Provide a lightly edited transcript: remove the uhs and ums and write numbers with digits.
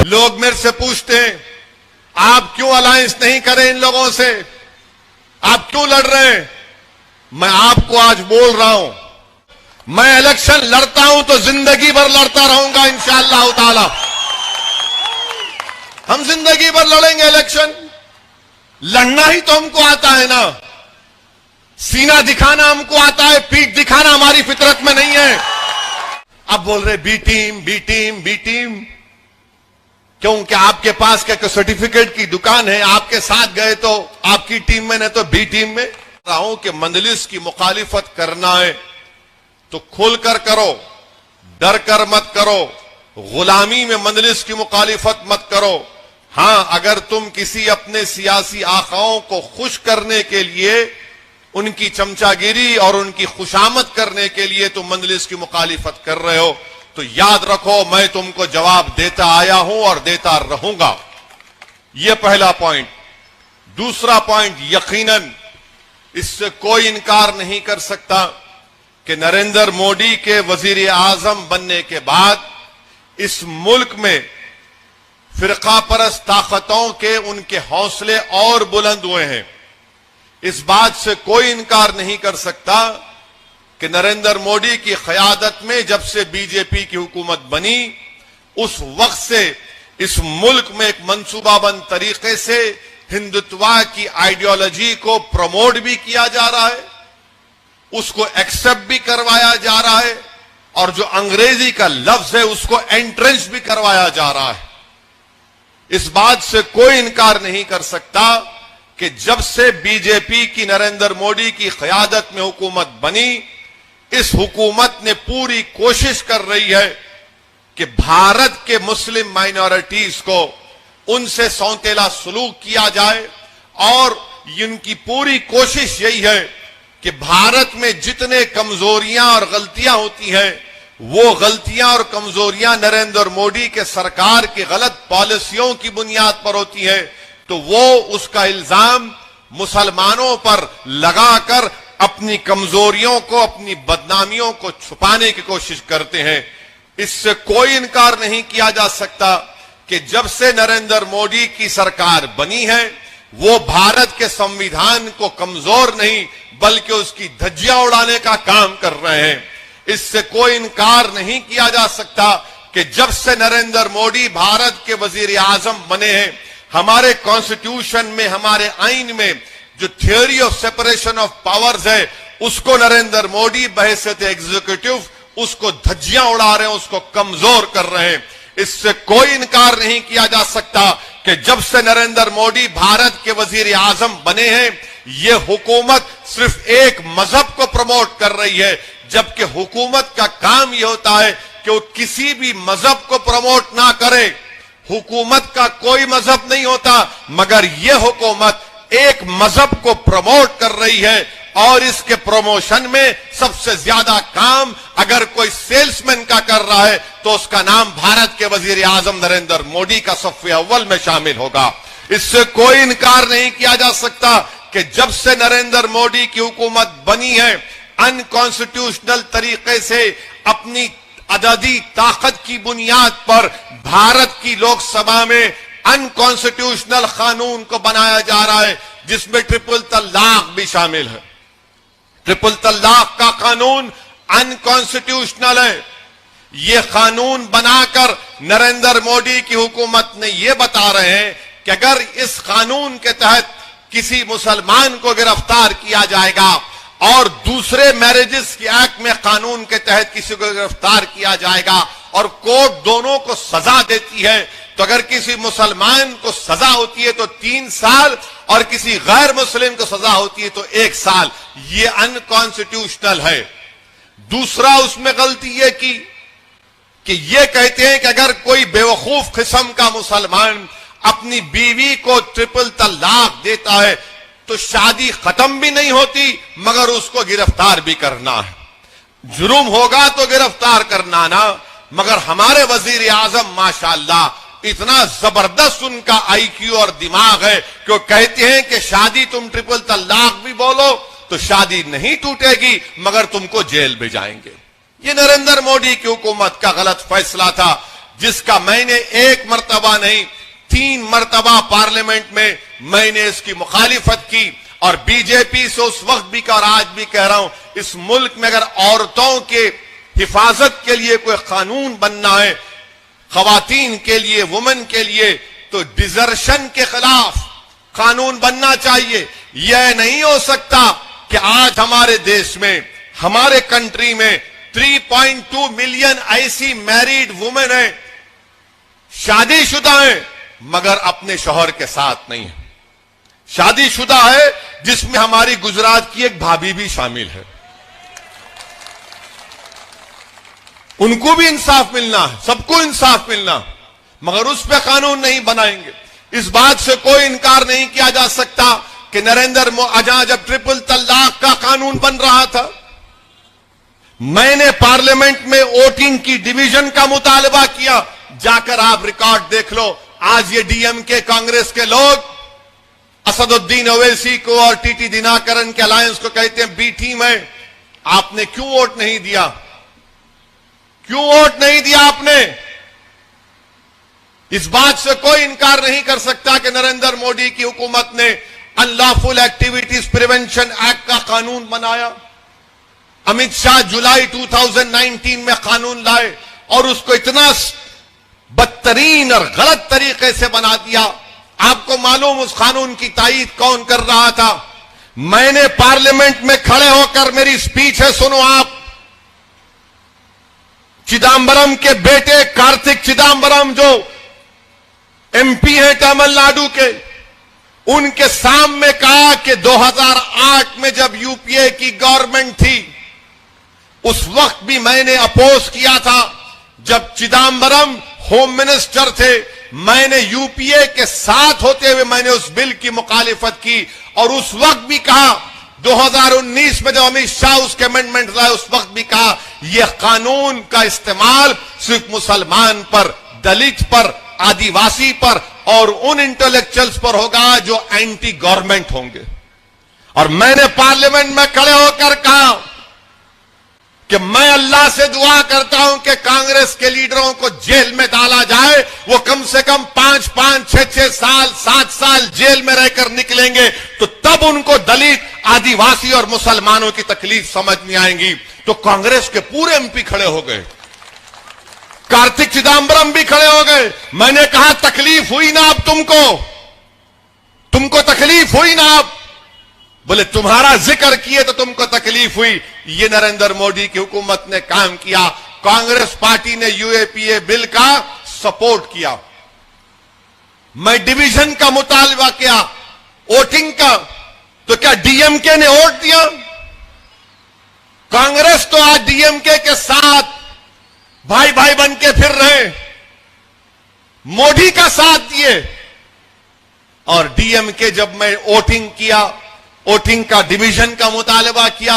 लोग मेरे से पूछते हैं आप क्यों अलायंस नहीं करें इन लोगों से, आप क्यों लड़ रहे हैं। मैं आपको आज बोल रहा हूं, मैं इलेक्शन लड़ता हूं तो जिंदगी भर लड़ता रहूंगा इंशाअल्लाह ताला। हम जिंदगी भर लड़ेंगे इलेक्शन। लड़ना ही तो हमको आता है ना, सीना दिखाना हमको आता है, पीठ दिखाना हमारी फितरत में नहीं है। अब बोल रहे B team B team B team, क्योंकि आपके पास क्या सर्टिफिकेट की दुकान है, आपके साथ गए तो आपकी टीम में, नहीं तो बी टीम में। रहा हूं कि मंजलिस की मुखालिफत करना है तो खुलकर करो, डर कर मत करो, गुलामी में मंजलिस की मुखालिफत मत करो। हां, अगर तुम किसी अपने सियासी आकाओं को खुश करने के लिए, उनकी चमचागिरी और उनकी खुशामद करने के लिए तुम मंजलिस की मुखालिफत कर रहे हो, तो याद रखो मैं तुमको जवाब देता आया हूं और देता रहूंगा। यह पहला पॉइंट। दूसरा पॉइंट, यकीनन इससे कोई इनकार नहीं कर सकता कि नरेंद्र मोदी के वजीर आजम बनने के बाद इस मुल्क में फिरका परस्त ताकतों के उनके हौसले और बुलंद हुए हैं। इस बात से कोई इनकार नहीं कर सकता कि नरेंद्र मोदी की क़यादत में जब से बीजेपी की हुकूमत बनी, उस वक्त से इस मुल्क में एक मंसूबाबंद तरीके से हिंदुत्वा की आइडियोलॉजी को प्रमोट भी किया जा रहा है, उसको एक्सेप्ट भी करवाया जा रहा है, और जो अंग्रेजी का लफ्ज है उसको एंट्रेंस भी करवाया जा रहा है। इस बात से कोई इनकार नहीं कर सकता कि जब से बीजेपी की नरेंद्र मोदी की क़यादत में हुकूमत बनी, इस हुकूमत ने पूरी कोशिश कर रही है कि भारत के मुस्लिम माइनॉरिटीज को उनसे सौतेला सलूक किया जाए, और इनकी पूरी कोशिश यही है कि भारत में जितने कमजोरियां और गलतियां होती हैं, वो गलतियां और कमजोरियां नरेंद्र मोदी के सरकार की गलत पॉलिसियों की बुनियाद पर होती है, तो वो उसका इल्जाम मुसलमानों पर लगाकर अपनी कमजोरियों को, अपनी बदनामियों को छुपाने की कोशिश करते हैं। इससे कोई इनकार नहीं किया जा सकता कि जब से नरेंद्र मोदी की सरकार बनी है, वो भारत के संविधान को कमजोर नहीं बल्कि उसकी धज्जियां उड़ाने का काम कर रहे हैं। इससे कोई इनकार नहीं किया जा सकता कि जब से नरेंद्र मोदी भारत के वजीर आजम बने हैं, हमारे कॉन्स्टिट्यूशन में, हमारे आइन में जो theory of separation of powers है, उसको नरेंद्र मोदी बहैसियत एग्जीक्यूटिव उसको धज्जियां उड़ा रहे हैं, उसको कमजोर कर रहे हैं। इससे कोई इनकार नहीं किया जा सकता कि जब से नरेंद्र मोदी भारत के वजीर आजम बने हैं, ये हुकूमत सिर्फ एक मजहब को प्रमोट कर रही है, जबकि हुकूमत का काम यह होता है कि वो किसी भी मजहब को प्रमोट ना करे। हुकूमत का कोई मजहब नहीं होता, मगर यह हुकूमत एक मजहब को प्रमोट कर रही है, और इसके प्रमोशन में सबसे ज्यादा काम अगर कोई सेल्समैन का कर रहा है तो उसका नाम भारत के वजीर आजम नरेंद्र मोदी का सफ़े अव्वल में शामिल होगा। इससे कोई इनकार नहीं किया जा सकता कि जब से नरेंद्र मोदी की हुकूमत बनी है, अनकॉन्स्टिट्यूशनल तरीके से अपनी अददी ताकत की बुनियाद पर भारत की लोकसभा में अनकॉन्स्टिट्यूशनल कानून को बनाया जा रहा है, जिसमें ट्रिपल तलाक भी शामिल है। ट्रिपल तलाक का कानून अनकॉन्स्टिट्यूशनल है। यह कानून बनाकर नरेंद्र मोदी की हुकूमत ने यह बता रहे हैं कि अगर इस कानून के तहत किसी मुसलमान को गिरफ्तार किया जाएगा और दूसरे मैरिजेस के एक्ट में कानून के तहत किसी को गिरफ्तार किया जाएगा और कोर्ट दोनों को सजा देती है, तो अगर किसी मुसलमान को सजा होती है तो 3 साल और किसी गैर मुस्लिम को सजा होती है तो 1 साल। ये अनकॉन्स्टिट्यूशनल है। दूसरा उसमें गलती यह की कि ये कहते हैं कि अगर कोई बेवकूफ किस्म का मुसलमान अपनी बीवी को ट्रिपल तलाक देता है तो शादी खत्म भी नहीं होती, मगर उसको गिरफ्तार भी करना है। जुर्म होगा तो गिरफ्तार करना ना, मगर हमारे वजीर आजम माशाअल्लाह इतना जबरदस्त उनका आईक्यू और दिमाग है कि वो कहते हैं कि शादी तुम ट्रिपल तलाक भी बोलो तो शादी नहीं टूटेगी, मगर तुमको जेल भेजाएंगे। ये नरेंद्र मोदी की हुकूमत का गलत फैसला था। जिसका मैंने एक मर्तबा नहीं 3 मर्तबा पार्लियामेंट में मैंने इसकी मुखालिफत की। और बीजेपी से उस वक्त भी और आज भी कह रहा हूं, इस मुल्क में अगर औरतों के हिफाजत के लिए कोई कानून बनना है, खवातीन के लिए, वुमेन के लिए, तो डिजर्शन के खिलाफ कानून बनना चाहिए। यह नहीं हो सकता कि आज हमारे देश में, हमारे कंट्री में 3.2 मिलियन ऐसी मैरिड वुमेन है, शादीशुदा है, मगर अपने शौहर के साथ नहीं है। शादीशुदा है जिसमें हमारी गुजरात की एक भाभी भी शामिल है। उनको भी इंसाफ मिलना है, सबको इंसाफ मिलना, मगर उस पर कानून नहीं बनाएंगे। इस बात से कोई इनकार नहीं किया जा सकता कि नरेंद्र मोदी जब ट्रिपल तलाक का कानून बन रहा था, मैंने पार्लियामेंट में वोटिंग की डिवीजन का मुतालबा किया। जाकर आप रिकॉर्ड देख लो। आज ये डीएमके कांग्रेस के लोग असदुद्दीन ओवैसी को और टीटी दिनाकरन के अलायंस को कहते हैं बी टीम है। आपने क्यों वोट नहीं दिया? क्यों वोट नहीं दिया आपने? इस बात से कोई इनकार नहीं कर सकता कि नरेंद्र मोदी की हुकूमत ने अनलॉफुल एक्टिविटीज प्रिवेंशन एक्ट का कानून बनाया। अमित शाह जुलाई 2019 में कानून लाए और उसको इतना बदतरीन और गलत तरीके से बना दिया। आपको मालूम उस कानून की तायीद कौन कर रहा था? मैंने पार्लियामेंट में खड़े होकर, मेरी स्पीच है, सुनो आप। चिदम्बरम के बेटे कार्तिक चिदम्बरम जो एमपी हैं तमिलनाडु के, उनके सामने कहा कि 2008 में जब यूपीए की गवर्नमेंट थी, उस वक्त भी मैंने अपोज किया था। जब चिदम्बरम होम मिनिस्टर थे, मैंने यूपीए के साथ होते हुए मैंने उस बिल की मुखालिफत की। और उस वक्त भी कहा, 2019 में जब अमित शाह उसके अमेंडमेंट लाए, उस वक्त भी कहा यह कानून का इस्तेमाल सिर्फ मुसलमान पर, दलित पर, आदिवासी पर और उन इंटेलेक्चुअल्स पर होगा जो एंटी गवर्नमेंट होंगे। और मैंने पार्लियामेंट में खड़े होकर कहा कि मैं अल्लाह से दुआ करता हूं कि कांग्रेस के लीडरों को जेल में डाला जाए। वो कम से कम 5-5, 6-6 साल, 7 साल जेल में रहकर निकलेंगे, तो तब उनको दलित, आदिवासी और मुसलमानों की तकलीफ समझ में आएंगी। तो कांग्रेस के पूरे एमपी खड़े हो गए, कार्तिक चिदम्बरम भी खड़े हो गए। मैंने कहा तकलीफ हुई ना अब तुमको तकलीफ हुई ना अब? बोले तुम्हारा जिक्र किए तो तुमको तकलीफ हुई। ये नरेंद्र मोदी की हुकूमत ने काम किया। कांग्रेस पार्टी ने यूएपीए बिल का सपोर्ट किया। मैं डिवीजन का मुतालबा किया, वोटिंग का, तो क्या डीएमके ने वोट दिया? कांग्रेस तो आज डीएमके के साथ भाई भाई बन के फिर रहे, मोदी का साथ दिए। और डीएमके जब मैं वोटिंग किया, वोटिंग का डिवीजन का मुतालबा किया,